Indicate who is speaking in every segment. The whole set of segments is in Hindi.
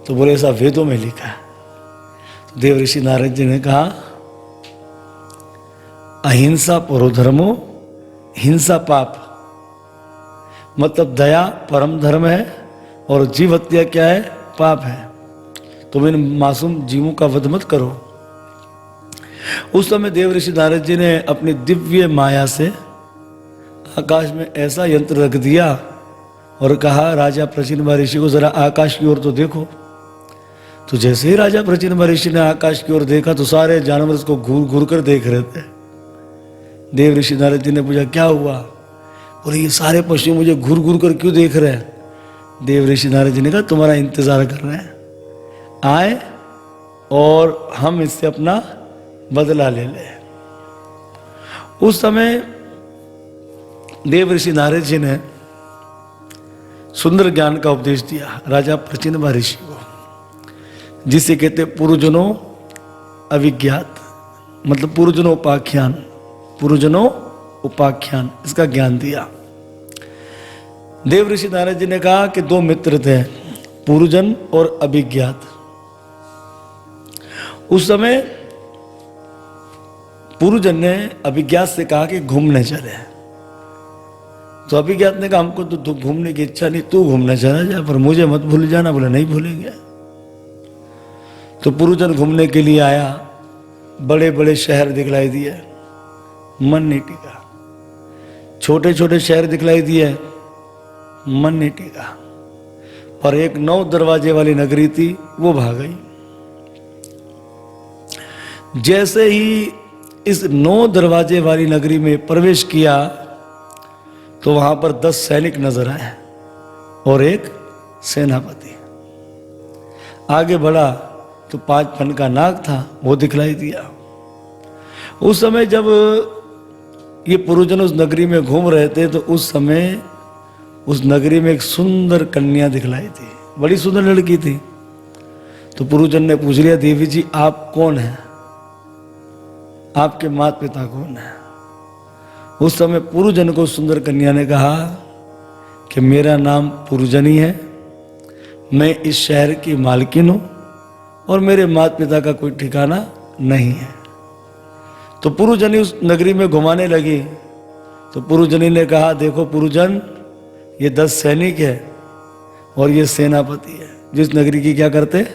Speaker 1: तो बोले ऐसा वेदों में लिखा है। तो देव ऋषि नारद जी ने कहा अहिंसा परोधर्मो, हिंसा पाप, मतलब दया परम धर्म है और जीव हत्या क्या है, पाप है। तुम इन मासूम जीवों का वध मत करो। उस समय देव ऋषि नारद जी ने अपनी दिव्य माया से आकाश में ऐसा यंत्र रख दिया और कहा राजा प्रचिन महर्षि को जरा आकाश की ओर तो देखो। तो जैसे ही राजा प्रचिन महर्षि ने आकाश की ओर देखा तो सारे जानवर उसको घूर घूर कर देख रहे थे। देव ऋषि नारद जी ने पूछा क्या हुआ? बोले ये सारे पशु मुझे घूर घूर कर क्यों देख रहे हैं? देव ऋषि नारद जी ने कहा तुम्हारा इंतजार कर रहे हैं, आए और हम इससे अपना बदला ले ले। उस समय देव ऋषि नारद जी ने सुंदर ज्ञान का उपदेश दिया राजा प्रचिन महर्षि को, जिसे कहते पूर्वजनों अभिज्ञात, मतलब पूर्वजनों उपाख्यान, पूर्वजनों उपाख्यान, इसका ज्ञान दिया। देव ऋषि नारद जी ने कहा कि दो मित्र थे, पूर्वजन और अभिज्ञात। उस समय पूर्वजन ने अभिज्ञात से कहा कि घूमने चले। तो अभिज्ञात ने कहा हमको तो घूमने की इच्छा नहीं, तू घूमने चला जा, पर मुझे मत भूल जाना। बोले नहीं भूलेंगे। तो पूर्वजन घूमने के लिए आया, बड़े बड़े शहर दिखलाई दिए, मन नहीं टिका। छोटे छोटे शहर दिखलाई दिए, मन नहीं टिका। पर एक 9 दरवाजे वाली नगरी थी, वो भाग गई। जैसे ही इस 9 दरवाजे वाली नगरी में प्रवेश किया तो वहां पर 10 सैनिक नजर आए और एक सेनापति। आगे बढ़ा तो 5 फन का नाग था, वो दिखलाई दिया। उस समय जब ये पूर्वजन उस नगरी में घूम रहे थे तो उस समय उस नगरी में एक सुंदर कन्या दिखलाई थी, बड़ी सुंदर लड़की थी। तो पूर्वजन ने पूछ लिया देवी जी आप कौन हैं, आपके माता पिता कौन है? उस समय पूर्वजन को सुंदर कन्या ने कहा कि मेरा नाम पूर्वजनी है, मैं इस शहर की मालकिन हूं और मेरे माता पिता का कोई ठिकाना नहीं है। तो पूर्वजनी उस नगरी में घुमाने लगी। तो पूर्वजनी ने कहा देखो पूर्वजन, ये 10 सैनिक है और ये सेनापति है, जिस नगरी की क्या करते,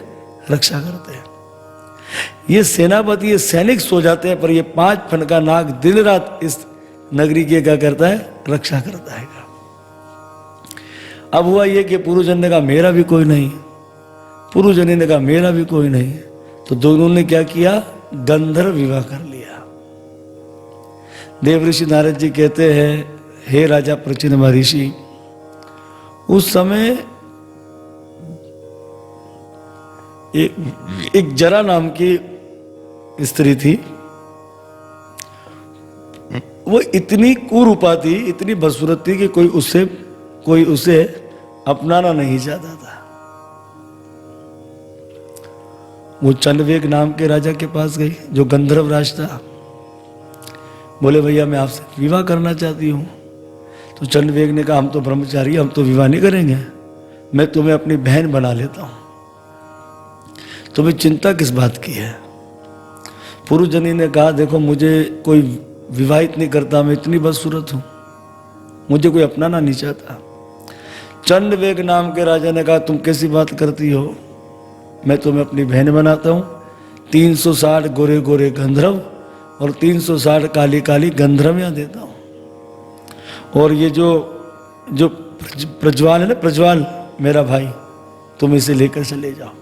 Speaker 1: रक्षा करते हैं। ये सेनापति, ये सैनिक सो जाते हैं, पर ये 5 फन का नाग दिन रात इस नगरी की क्या करता है, रक्षा करता है। अब हुआ ये कि पूर्वजन ने कहा मेरा भी कोई नहीं, पूर्वजनी ने कहा मेरा भी कोई नहीं। तो दोनों ने क्या किया, गंधर्व विवाह कर लिया। देव ऋषि नारद जी कहते हैं हे राजा प्रचिन महर्षि, उस समय एक जरा नाम की स्त्री थी। वो इतनी कुरूपा थी, इतनी बदसूरत थी कि कोई उसे अपनाना नहीं चाहता था। वो चंडवेग नाम के राजा के पास गई, जो गंधर्व राज था। बोले भैया मैं आपसे विवाह करना चाहती हूँ। तो चंडवेग ने कहा हम तो ब्रह्मचारी, हम तो विवाह नहीं करेंगे, मैं तुम्हें अपनी बहन बना लेता हूँ, तुम्हें चिंता किस बात की है? पूर्वजनी ने कहा देखो मुझे कोई विवाहित नहीं करता, मैं इतनी बदसूरत हूँ, मुझे कोई अपनाना नहीं चाहता। चंडवेग नाम के राजा ने कहा तुम कैसी बात करती हो, मैं तुम्हें अपनी बहन बनाता हूँ। 360 गोरे गोरे गंधर्व और 360 काली काली गंधर्वियाँ देता हूँ। और ये जो प्रज्वाल है ना, प्रज्वाल मेरा भाई, तुम इसे लेकर चले जाओ।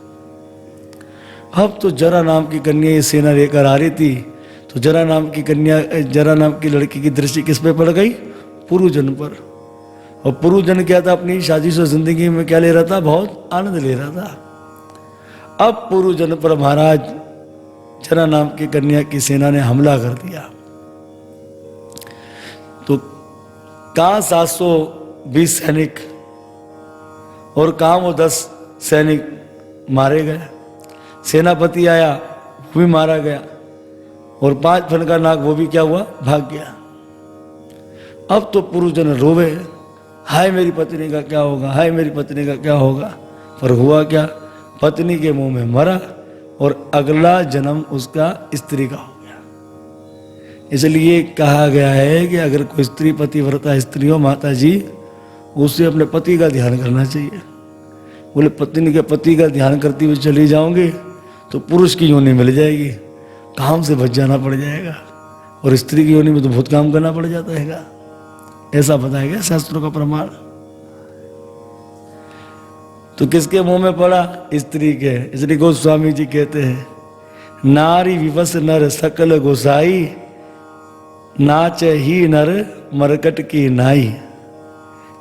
Speaker 1: अब तो जरा नाम की कन्या ये सेना लेकर आ रही थी। तो जरा नाम की लड़की की दृष्टि किस पे पड़ गई, पूर्वजन पर। और पूर्वजन क्या था, अपनी शादीशुदा जिंदगी में क्या ले रहा था, बहुत आनंद ले रहा था। अब पूर्वजन पर महाराज जरा नाम की कन्या की सेना ने हमला कर दिया। तो कहां 720 सैनिक और कहां वो 10 सैनिक मारे गए। सेनापति आया, वो भी मारा गया, और 5 फन का नाग वो भी क्या हुआ, भाग गया। अब तो पूर्वजन रोवे, हाय मेरी पत्नी का क्या होगा, हाय मेरी पत्नी का क्या होगा। पर हुआ क्या, पत्नी के मुंह में मरा और अगला जन्म उसका स्त्री का हो गया। इसलिए कहा गया है कि अगर कोई स्त्री पतिव्रता स्त्री हो माता जी, उसे अपने पति का ध्यान करना चाहिए। बोले पत्नी के पति का ध्यान करती हुए चली जाओगे तो पुरुष की योनि मिल जाएगी, काम से बच जाना पड़ जाएगा, और स्त्री की योनि में तो बहुत काम करना पड़ जाता है। ऐसा बताया गया शास्त्रों का प्रमाण। तो किसके मुंह में पड़ा? स्त्री के। इसलिए गोस्वामी जी कहते हैं, नारी विवश नर सकल गोसाई, नाच ही नर मरकट की नाई।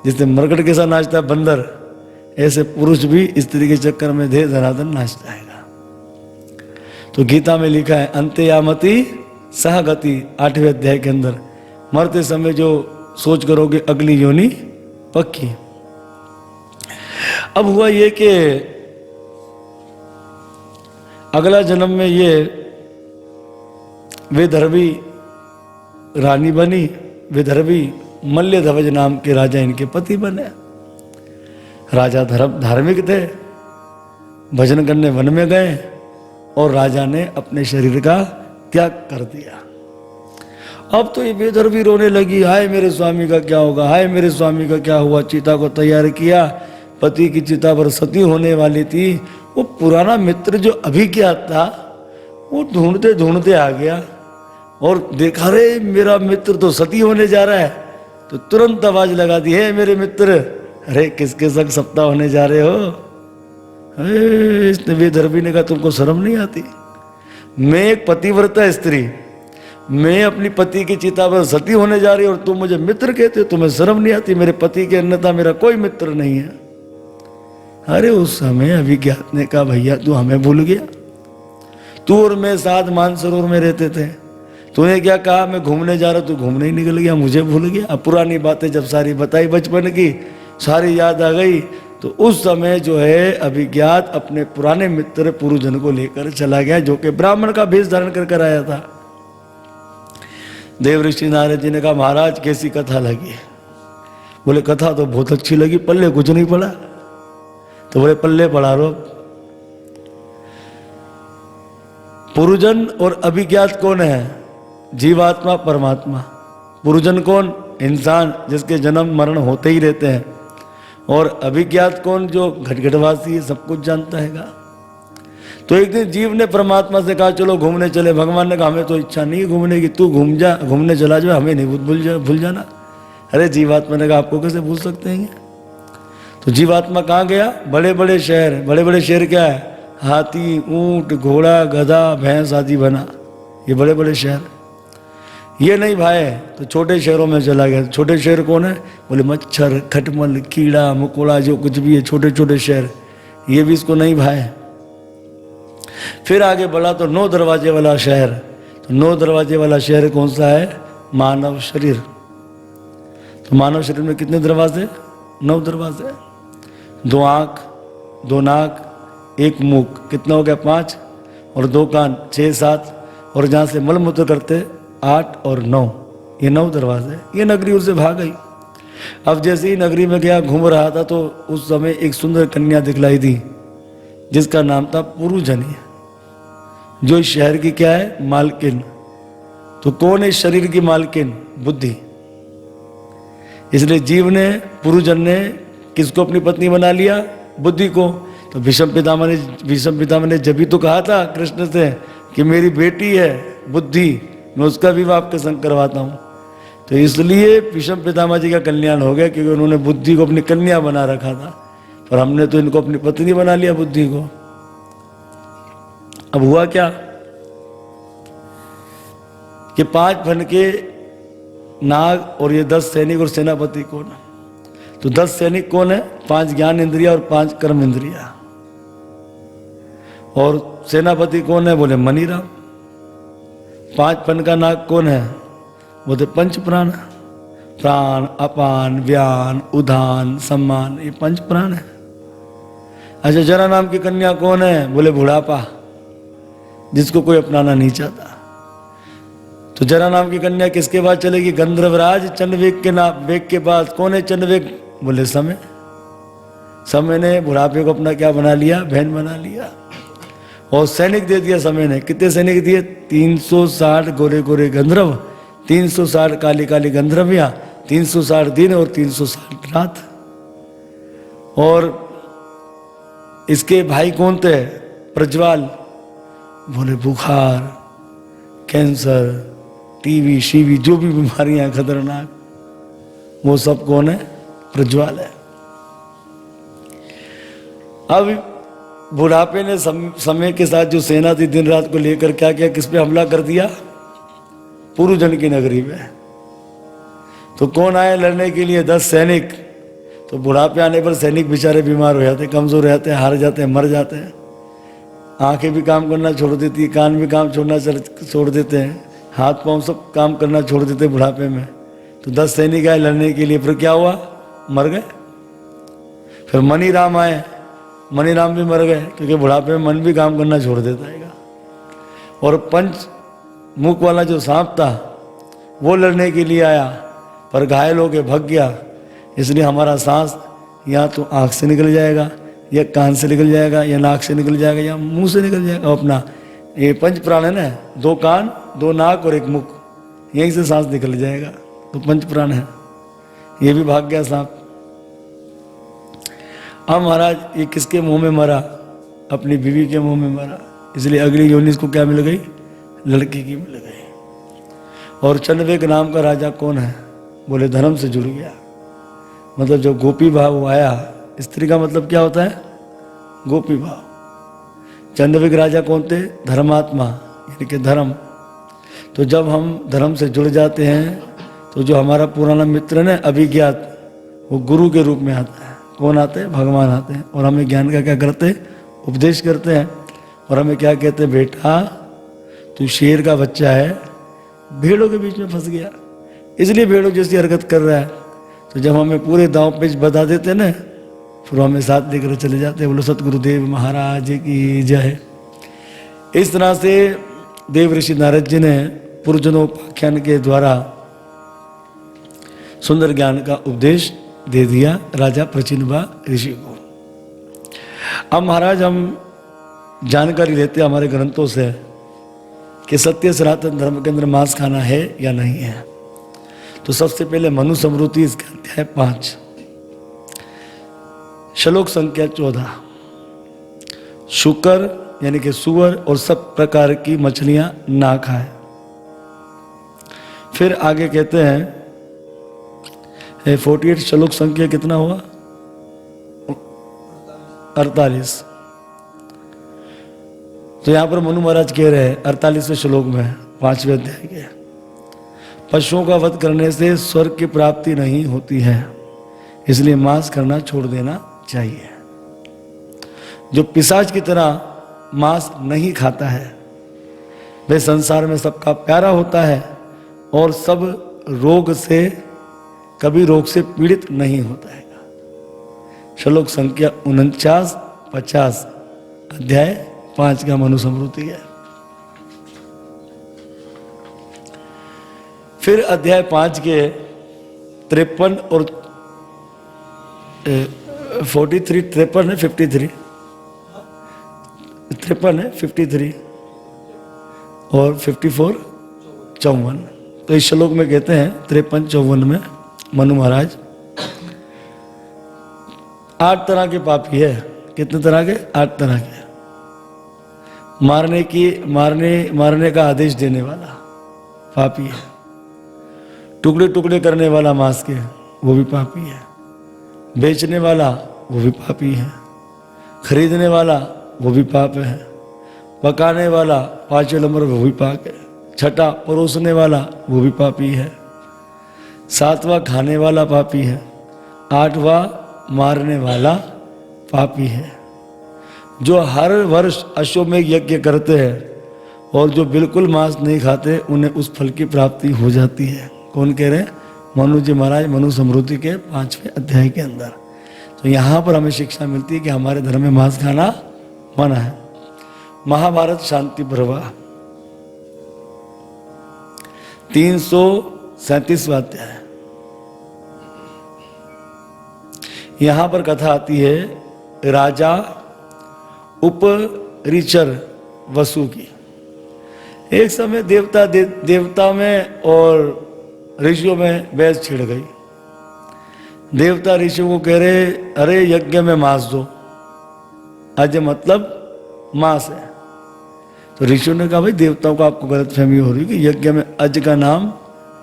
Speaker 1: जिससे मरकट के साथ नाचता है बंदर, ऐसे पुरुष भी स्त्री के चक्कर में धे धनाधन नाच जाएगा। तो गीता में लिखा है, अंत्ययामति सहगति, 8वें अध्याय के अंदर, मरते समय जो सोच करोगे अगली योनि पक्की। अब हुआ ये कि अगला जन्म में ये विदर्भी रानी बनी। विदर्भी मल्यध्वज नाम के राजा इनके पति बने। राजा धार्मिक थे, भजन करने वन में गए और राजा ने अपने शरीर का त्याग कर दिया। अब तो ये विदर्भी रोने लगी, हाय मेरे स्वामी का क्या होगा, हाय मेरे स्वामी का क्या हुआ। चिता को तैयार किया, पति की चिता पर सती होने वाली थी। वो पुराना मित्र जो अभिज्ञात था, वो ढूंढते ढूंढते आ गया और देखा, रे मेरा मित्र तो सती होने जा रहा है। तो तुरंत आवाज लगा दी, है मेरे मित्र, अरे किसके संग सप्ताह होने जा रहे हो? इसने विदर्भी ने कहा, तुमको शर्म नहीं आती? मैं एक पतिव्रता स्त्री, मैं अपनी पति की चिता पर सती होने जा रही हूं और तुम मुझे मित्र कहते हो? तुम्हें शर्म नहीं आती? मेरे पति के अन्यथा मेरा कोई मित्र नहीं है। अरे उस समय अभिज्ञात ने कहा, भैया तू हमें भूल गया? तू और मैं साथ मानसरोवर में रहते थे, तूने क्या कहा मैं घूमने जा रहा, तू घूमने ही निकल गया, मुझे भूल गया। अब पुरानी बातें जब सारी बताई बचपन की, सारी याद आ गई। तो उस समय जो है अभिज्ञात अपने पुराने मित्र पुरुजन को लेकर चला गया, जो कि ब्राह्मण का भेष धारण कर आया था। देवऋषि नारद जी ने कहा, महाराज कैसी कथा लगी? बोले कथा तो बहुत अच्छी लगी, पल्ले कुछ नहीं पड़ा। तो बोले पल्ले पढ़ा रो। पुरुजन और अभिज्ञात कौन है? जीवात्मा परमात्मा। पुरुजन कौन? इंसान, जिसके जन्म मरण होते ही रहते हैं। और अभिज्ञात कौन? जो घटघटवासी है, सब कुछ जानता है। तो एक दिन जीव ने परमात्मा से कहा, चलो घूमने चले। भगवान ने कहा, हमें तो इच्छा नहीं है घूमने की, तू घूम जा, घूमने चला जाओ, हमें नहीं भूल जाना। अरे जीवात्मा ने कहा, आपको कैसे भूल सकते हैं? तो जीवात्मा कहाँ गया? बड़े बड़े शहर। बड़े बड़े शहर क्या है? हाथी, ऊंट, घोड़ा, गधा, भैंस आदि बना, ये बड़े बड़े शहर। ये नहीं भाई तो छोटे शहरों में चला गया। छोटे शहर कौन है? बोले मच्छर, खटमल, कीड़ा मकोड़ा, जो कुछ भी है छोटे छोटे शहर, ये भी इसको नहीं भाई। फिर आगे बढ़ा तो 9 दरवाजे वाला शहर। तो 9 दरवाजे वाला शहर कौन सा है? मानव शरीर। तो मानव शरीर में कितने दरवाजे? 9 दरवाजे। 2 आँख, 2 नाक, 1 मुख, कितना हो गया? 5, और 2 कान, 6, 7, और जहाँ से मलमूत्र करते 8 और 9, ये 9 दरवाजे। ये नगरी उससे भाग गई। अब जैसे ही नगरी में गया, घूम रहा था, तो उस समय एक सुंदर कन्या दिखलाई दी, जिसका नाम था पुरुजनी, जो इस शहर की क्या है? मालकिन। तो कौन है इस शरीर की मालकिन? बुद्धि। इसलिए जीव ने, पुरुजन ने किसको अपनी पत्नी बना लिया? बुद्धि को। तो भीष्म पितामह ने जब भी तो कहा था कृष्ण से कि मेरी बेटी है बुद्धि, मैं उसका विवाह आपके संग करवाता हूँ। तो इसलिए भीष्म पितामह जी का कल्याण हो गया, क्योंकि उन्होंने बुद्धि को अपनी कन्या बना रखा था, पर हमने तो इनको अपनी पत्नी बना लिया बुद्धि को। अब हुआ क्या कि 5 फन के नाग और ये 10 सैनिक और सेनापति कौन है? तो 10 सैनिक कौन है? 5 ज्ञान इंद्रिया और 5 कर्म इंद्रिया। और सेनापति कौन है? बोले मनीराम। 5 फन का नाग कौन है? बोले पंच प्राण। प्राण, अपान, व्यान, उदान, सम्मान, ये 5 प्राण है। अच्छा, जरा नाम की कन्या कौन है? बोले बुढ़ापा, जिसको कोई अपनाना नहीं चाहता। तो जरा नाम की कन्या किसके पास चलेगी? गंधर्वराज चंद्रवेग के नाम, वेग के पास। कौन है चंद्रवेग? बोले समय। समय ने बुढ़ापे को अपना क्या बना लिया, बहन बना लिया। और सैनिक दे दिया समय ने। कितने सैनिक दिए? 360 गोरे गोरे गंधर्व, 360 काली काली गंधर्वियां, 360 दिन और 360 रात। और इसके भाई कौन थे? प्रज्वाल। बोले बुखार, कैंसर, टीवी शीवी जो भी बीमारियां खतरनाक, वो सब कौन है? प्रज्वाल है। अब बुढ़ापे ने समय के साथ जो सेना थी दिन रात को लेकर क्या किया? किस पे हमला कर दिया? पुरुजन की नगरी में। तो कौन आए लड़ने के लिए? 10 सैनिक। तो बुढ़ापे आने पर सैनिक बेचारे बीमार हो जाते, कमजोर हो जाते हैं, हार जाते हैं, मर जाते हैं। आंखें भी काम करना छोड़ देती है, कान भी काम छोड़ देते हैं, हाथ पांव सब काम करना छोड़ देते बुढ़ापे में। तो 10 सैनिक आए लड़ने के लिए, फिर क्या हुआ? मर गए। फिर मनीराम आए, मनीराम भी मर गए, क्योंकि बुढ़ापे में मन भी काम करना छोड़ देता है। और पंच मुख वाला जो सांप था वो लड़ने के लिए आया, पर घायल होकर भग गया। इसलिए हमारा सांस या तो आँख से निकल जाएगा, या कान से निकल जाएगा, या नाक से निकल जाएगा, या मुंह से निकल जाएगा। अपना ये पंच प्राण है ना, 2 कान 2 नाक और 1 मुख, यहीं से सांस निकल जाएगा। तो पंच प्राण है। ये भी भाग गया सांप। अब महाराज ये किसके मुंह में मरा? अपनी बीवी के मुंह में मरा। इसलिए अगली योनि इसको क्या मिल गई? लड़की की मिल गई। और चंडवेग नाम का राजा कौन है? बोले धर्म से जुड़ गया। मतलब जब गोपी भाव आया, स्त्री का मतलब क्या होता है? गोपी भाव। चंडवेग राजा कौन थे? धर्मात्मा, यानी कि धर्म। तो जब हम धर्म से जुड़ जाते हैं तो जो हमारा पुराना मित्र है ना अभिज्ञात, वो गुरु के रूप में आता है। कौन आते हैं? भगवान आते हैं। और हमें ज्ञान का क्या करते हैं? उपदेश करते हैं। और हमें क्या कहते हैं? बेटा तू शेर का बच्चा है, भेड़ों के बीच में फंस गया, इसलिए भेड़ों जैसी हरकत कर रहा है। तो जब हमें पूरे दांव पेच बता देते हैं ना, फिर हमें साथ लेकर चले जाते हैं। बोलो सतगुरुदेव महाराज की जय। इस तरह से देव ऋषि नारद जी ने पुरजनोपाख्यान के द्वारा सुंदर ज्ञान का उपदेश दे दिया राजा प्रचिनबा ऋषि को। अब महाराज हम जानकारी लेते हैं हमारे ग्रंथों से कि सत्य सनातन धर्म के अंदर मांस खाना है या नहीं है। तो सबसे पहले मनु स्मृति, इसका अध्याय 5, श्लोक संख्या 14। शुकर यानी कि सुअर और सब प्रकार की मछलियां ना खाए। फिर आगे कहते हैं 48 श्लोक संख्या कितना हुआ? 48। तो यहां पर मनु महाराज कह रहे हैं 48वें श्लोक में 5वें अध्याय के, पशुओं का वध करने से स्वर्ग की प्राप्ति नहीं होती है, इसलिए मांस करना छोड़ देना चाहिए। जो पिशाच की तरह मांस नहीं खाता है वह संसार में सबका प्यारा होता है और कभी रोग से पीड़ित नहीं होता है। श्लोक संख्या 49, 50 अध्याय 5 का मनुस्मृति है। फिर अध्याय 5 के 53 और 43, 53 है 53, 53 है 53 और 54, 54। तो इस श्लोक में कहते हैं 53, 54 में मनु महाराज 8 तरह के पापी है। कितने तरह के? 8 तरह के। मारने का आदेश देने वाला पापी है, टुकड़े टुकड़े करने वाला मांस के वो भी पापी है, बेचने वाला वो भी पापी है, खरीदने वाला वो भी पाप है, पकाने वाला 5वें नंबर वो भी पाप है, 6ठा परोसने वाला वो भी पापी है, 7वां खाने वाला पापी है, 8वां मारने वाला पापी है। जो हर वर्ष अश्वमेध यज्ञ करते हैं और जो बिल्कुल मांस नहीं खाते उन्हें उस फल की प्राप्ति हो जाती है। कौन कह रहे हैं? मनु जी महाराज मनु स्मृति के 5वें अध्याय के अंदर। तो यहाँ पर हमें शिक्षा मिलती है कि हमारे धर्म में मांस खाना मना है। महाभारत शांति पर्व 337वां अध्याय। यहाँ पर कथा आती है राजा उपरिचर वसु की। एक समय देवता में और ऋषियों में बहस छिड़ गई। देवता ऋषियों को कह रहे, अरे यज्ञ में मांस दो। अज मतलब मांस है। तो ऋषियों ने कहा, भाई देवताओं को आपको गलतफहमी हो रही कि यज्ञ में अज का नाम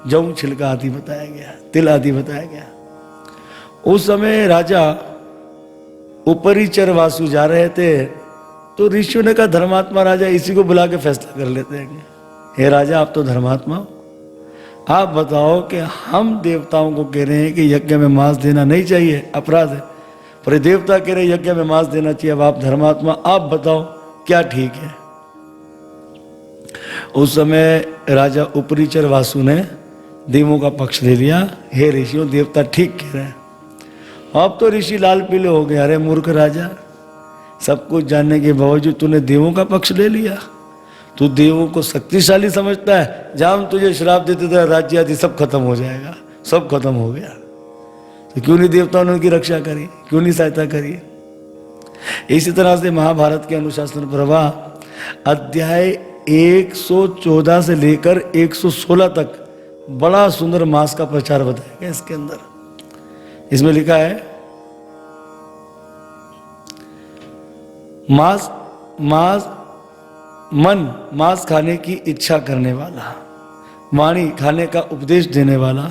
Speaker 1: जौ छिलका आदि बताया गया, तिल आदि बताया गया। उस समय राजा उपरिचर वासु जा रहे थे, तो ऋषियों ने कहा, धर्मात्मा राजा इसी को बुला के फैसला कर लेते हैं। हे राजा, आप तो धर्मात्मा हो, आप बताओ कि हम देवताओं को कह रहे हैं कि यज्ञ में मांस देना नहीं चाहिए, अपराध है, पर देवता कह रहे यज्ञ में मांस देना चाहिए। अब आप धर्मात्मा, आप बताओ क्या ठीक है। उस समय राजा उपरिचर वासु ने देवों का पक्ष ले लिया। हे ऋषियों, देवता ठीक कह रहे हैं। अब तो ऋषि लाल पीले हो गए। अरे मूर्ख राजा, सब कुछ जानने के बावजूद तूने देवों का पक्ष ले लिया। तू देवों को शक्तिशाली समझता है। जहां हम तुझे श्राप देते थे राज्य आदि सब खत्म हो जाएगा, सब खत्म हो गया, तो क्यों नहीं देवताओं ने उनकी रक्षा करी, क्यों नहीं सहायता करी। इसी तरह से महाभारत के अनुशासन प्रवाह अध्याय 114 से लेकर 116 तक बड़ा सुंदर मास का प्रचार बताया गया। इसके अंदर इसमें लिखा है, मांस खाने की इच्छा करने वाला, वाणी खाने का उपदेश देने वाला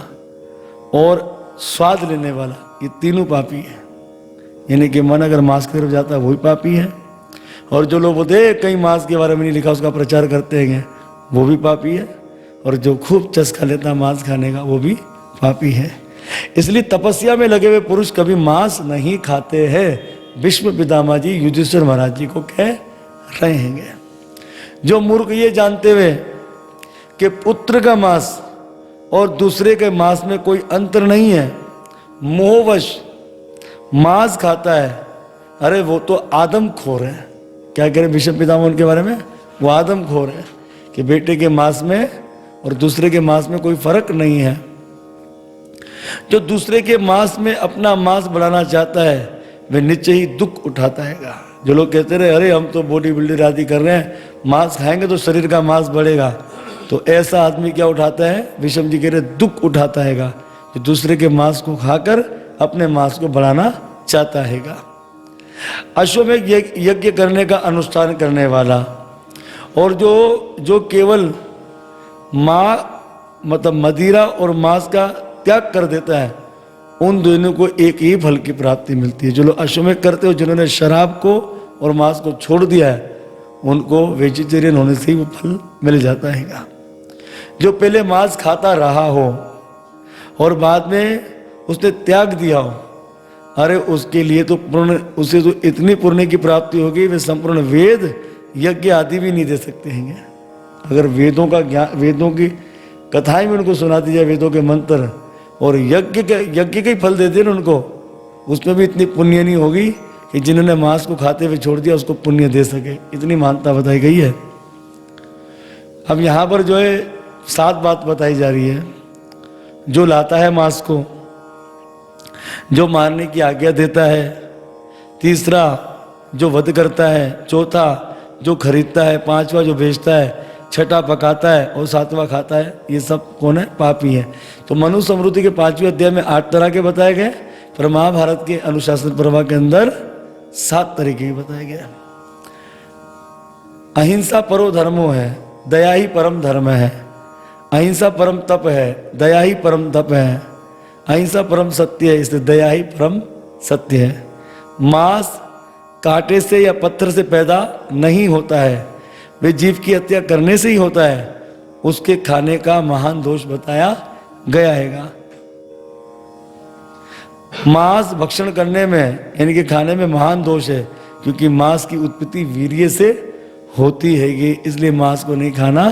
Speaker 1: और स्वाद लेने वाला, ये तीनों पापी है। यानी कि मन अगर मांस की तरफ जाता है वही पापी है, और जो लोग बोलते कहीं मांस के बारे में नहीं लिखा उसका प्रचार करते हैं वो भी पापी है, और जो खूब चस्का लेता है मांस खाने का वो भी पापी है। इसलिए तपस्या में लगे हुए पुरुष कभी मांस नहीं खाते हैं। भीष्म पितामह जी युधिष्ठिर महाराज जी को कह रहे हैं। जो मूर्ख ये जानते हुए कि पुत्र का मांस और दूसरे के मांस में कोई अंतर नहीं है, मोहवश मांस खाता है, अरे वो तो आदमखोर है। क्या कह रहे भीष्म पितामह उनके बारे में? वो आदमखोर है कि बेटे के मांस में और दूसरे के मांस में कोई फर्क नहीं है। जो दूसरे के मांस में अपना मांस बढ़ाना चाहता है वे निश्चय ही दुख उठाता है। जो लोग कहते रहे अरे हम तो बॉडी बिल्डर आदि कर रहे हैं, मांस खाएंगे तो शरीर का मांस बढ़ेगा, तो ऐसा आदमी क्या उठाता है? विषम जी कह रहे दुख उठाता है जो दूसरे के मांस को खाकर अपने मांस को बढ़ाना चाहता है। अश्वमेध यज्ञ करने का अनुष्ठान करने वाला और जो केवल मतलब मदिरा और मांस का त्याग कर देता है, उन दोनों को एक ही फल की प्राप्ति मिलती है। जो लोग अश्वमेध करते हो, जिन्होंने शराब को और मांस को छोड़ दिया है, उनको वेजिटेरियन होने से ही वो फल मिल जाता है। जो पहले मांस खाता रहा हो और बाद में उसने त्याग दिया हो, अरे उसके लिए तो उसे तो इतनी पुण्य की प्राप्ति होगी वे संपूर्ण वेद यज्ञ आदि भी नहीं दे सकते हैं। अगर वेदों का ज्ञान, वेदों की कथाएं भी उनको सुना दी जाए, वेदों के मंत्र, और यज्ञ के ही फल दे दें उनको, उसमें भी इतनी पुण्य नहीं होगी कि जिन्होंने मांस को खाते हुए छोड़ दिया उसको पुण्य दे सके। इतनी मान्यता बताई गई है। अब यहाँ पर जो है 7 बात बताई जा रही है। जो लाता है मांस को, जो मारने की आज्ञा देता है, तीसरा जो वध करता है, चौथा जो खरीदता है, पांचवा जो बेचता है, छठा पकाता है और सातवां खाता है, ये सब कौन है? पापी है। तो मनु समृद्धि के 5वें अध्याय में 8 तरह के बताए गए, पर महाभारत के अनुशासन पर्व के अंदर 7 तरीके के बताए गए। अहिंसा परो धर्मो है, दया ही परम धर्म है। अहिंसा परम तप है, दया ही परम तप है। अहिंसा परम सत्य है, इसलिए दया ही परम सत्य है। मांस कांटे से या पत्थर से पैदा नहीं होता है, वे जीव की हत्या करने से ही होता है। उसके खाने का महान दोष बताया गया है। मांस भक्षण करने में यानी कि खाने में महान दोष है, क्योंकि मांस की उत्पत्ति वीर्य से होती है, इसलिए मांस को नहीं खाना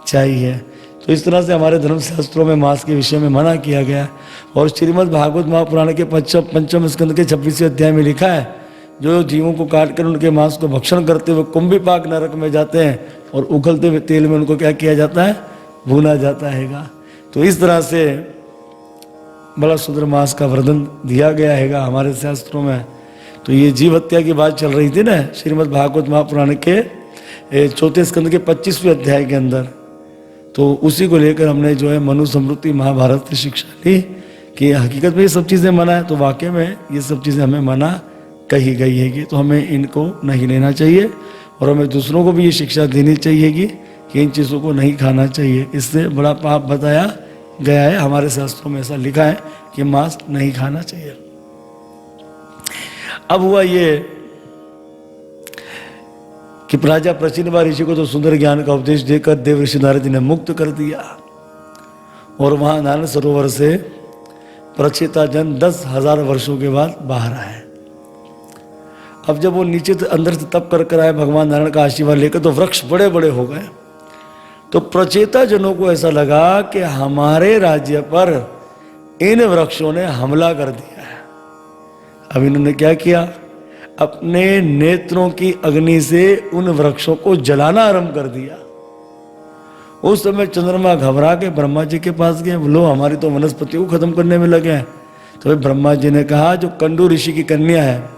Speaker 1: चाहिए। तो इस तरह से हमारे धर्मशास्त्रों में मांस के विषय में मना किया गया। और श्रीमद् भागवत महापुराण के 5वें स्कंद के 26वें अध्याय में लिखा है, जो जीवों को काटकर उनके मांस को भक्षण करते हुए कुंभीपाक नरक में जाते हैं और उखलते हुए तेल में उनको क्या किया जाता है? भूना जाता है। तो इस तरह से बड़ा सुंदर मास का वर्णन दिया गया हैगा हमारे शास्त्रों में। तो ये जीव हत्या की बात चल रही थी ना श्रीमद् भागवत महापुराण के चौथे स्कंद के 25वें अध्याय के अंदर। तो उसी को लेकर हमने जो है मनु स्मृति महाभारत की शिक्षा ली कि हकीकत में ये सब चीज़ें मना है, तो वाकई में ये सब चीज़ें हमें मना कही गई हैगी, तो हमें इनको नहीं लेना चाहिए और हमें दूसरों को भी ये शिक्षा देनी चाहिए कि इन चीज़ों को नहीं खाना चाहिए। इससे बड़ा पाप बताया गया है, हमारे शास्त्रों में ऐसा लिखा है कि मांस नहीं खाना चाहिए। अब हुआ ये कि राजा प्रचिन्वा ऋषि को तो सुंदर ज्ञान का उपदेश देकर देव ऋषि नारद जी ने मुक्त कर दिया और वहां नारायण सरोवर से प्रचेता जन 10,000 वर्षों के बाद बाहर आए। अब जब वो नीचे अंदर से तप कर आए भगवान नारायण का आशीर्वाद लेकर, तो वृक्ष बड़े बड़े हो गए। तो प्रचेता जनों को ऐसा लगा कि हमारे राज्य पर इन वृक्षों ने हमला कर दिया है। अब इन्होंने क्या किया, अपने नेत्रों की अग्नि से उन वृक्षों को जलाना आरंभ कर दिया। उस समय चंद्रमा घबरा के ब्रह्मा जी के पास गए, बोलो हमारी तो वनस्पति को खत्म करने में लगे हैं। तो ब्रह्मा जी ने कहा जो कंडू ऋषि की कन्या है,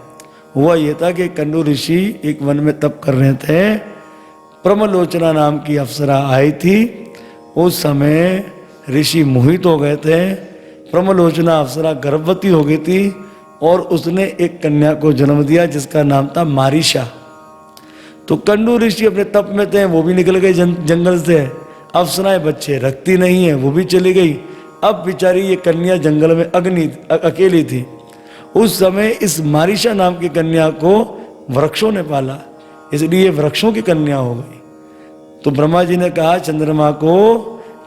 Speaker 1: हुआ ये था कि कंडू ऋषि एक वन में तप कर रहे थे, प्रमलोचना नाम की अप्सरा आई थी। उस समय ऋषि मोहित हो गए थे, प्रमलोचना अप्सरा गर्भवती हो गई थी और उसने एक कन्या को जन्म दिया जिसका नाम था मारीशा। तो कंडू ऋषि अपने तप में थे, वो भी निकल गए जंगल से। अप्सराएं बच्चे रखती नहीं है, वो भी चली गई। अब बेचारी ये कन्या जंगल में अकेली थी। उस समय इस मारीशा नाम की कन्या को वृक्षों ने पाला, इसलिए वृक्षों की कन्या हो गई। तो ब्रह्मा जी ने कहा चंद्रमा को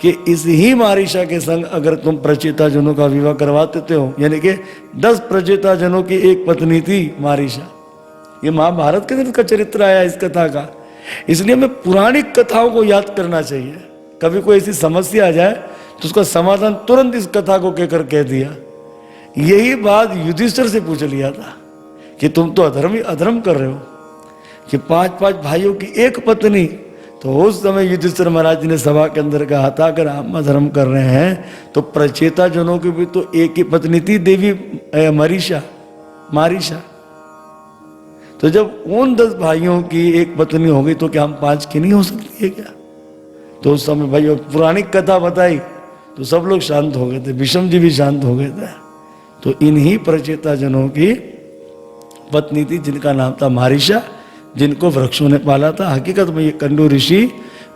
Speaker 1: कि इस ही मारीशा के संग अगर तुम प्रचेता जनों का विवाह करवा देते हो, यानी कि 10 प्रचेता जनों की एक पत्नी थी मारीशा। ये महाभारत के दिन का चरित्र आया इस कथा का, इसलिए हमें पुराणिक कथाओं को याद करना चाहिए। कभी कोई ऐसी समस्या आ जाए तो उसका समाधान तुरंत इस कथा को कहकर कह दिया। यही बात युधिष्ठिर से पूछ लिया था कि तुम तो अधर्म कर रहे हो कि 5-5 भाइयों की एक पत्नी। तो उस समय युधिष्ठिर महाराज जी ने सभा के अंदर कहा था अगर आप अधर्म कर रहे हैं तो प्रचेता जनों की भी तो एक ही पत्नी थी, देवी मारीशा। तो जब उन 10 भाइयों की एक पत्नी हो गई तो क्या हम 5 की नहीं हो सकती है क्या? तो उस समय भाई पुराणिक कथा बताई तो सब लोग शांत हो गए थे, विषम जी भी शांत हो गए थे। तो इन्हीं प्रचेता जनों की पत्नी थी जिनका नाम था मारीशा, जिनको वृक्षों ने पाला था। हकीकत में ये कंडू ऋषि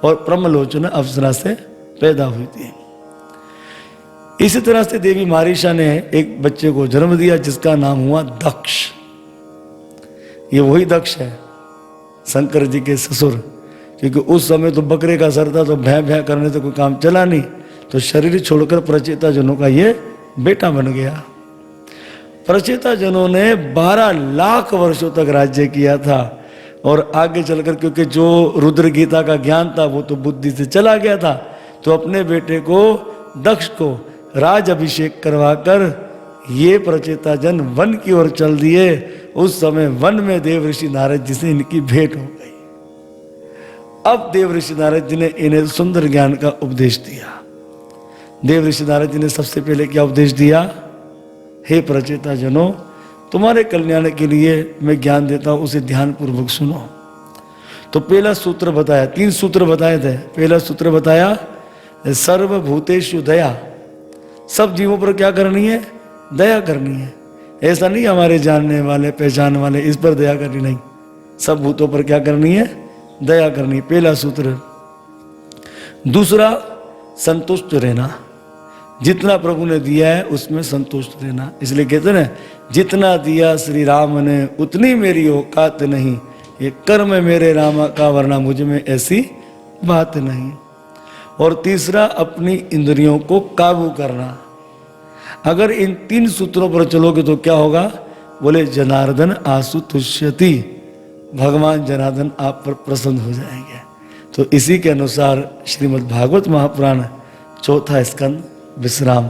Speaker 1: और प्रमलोचना अप्सरा से पैदा हुई थी। इसी तरह से देवी मारीशा ने एक बच्चे को जन्म दिया जिसका नाम हुआ दक्ष। ये वही दक्ष है शंकर जी के ससुर, क्योंकि उस समय तो बकरे का सर था तो भैं भैं करने से कोई काम चला नहीं, तो शरीर छोड़कर प्रचेता जनों का ये बेटा बन गया। प्रचेता जनों ने 12 लाख वर्षों तक राज्य किया था और आगे चलकर क्योंकि जो रुद्र गीता का ज्ञान था वो तो बुद्धि से चला गया था, तो अपने बेटे को दक्ष को राज अभिषेक करवाकर ये प्रचेता जन वन की ओर चल दिए। उस समय वन में देव ऋषि नारद जी से इनकी भेंट हो गई। अब देव ऋषि नारद जी ने इन्हें सुंदर ज्ञान का उपदेश दिया। देव ऋषि नारद जी ने सबसे पहले क्या उपदेश दिया, हे प्रचेता जनों, तुम्हारे कल्याण के लिए मैं ज्ञान देता हूं, उसे ध्यान पूर्वक सुनो। तो पहला सूत्र बताया, 3 सूत्र बताए थे। पहला सूत्र बताया सर्वभूतेषु दया, सब जीवों पर क्या करनी है, दया करनी है। ऐसा नहीं हमारे जानने वाले पहचान वाले इस पर दया करनी, नहीं, सब भूतों पर क्या करनी है, दया करनी, पहला सूत्र। दूसरा संतुष्ट रहना, जितना प्रभु ने दिया है उसमें संतुष्ट रहना। इसलिए कहते ना जितना दिया श्री राम ने उतनी मेरी औकात नहीं, ये कर्म मेरे राम का वरना मुझ में ऐसी बात नहीं। और तीसरा अपनी इंद्रियों को काबू करना। अगर इन 3 सूत्रों पर चलोगे तो क्या होगा, बोले जनार्दन आसु तुष्यति, भगवान जनार्दन आप पर प्रसन्न हो जाएंगे। तो इसी के अनुसार श्रीमद् भागवत महापुराण 4था स्कंद विश्राम।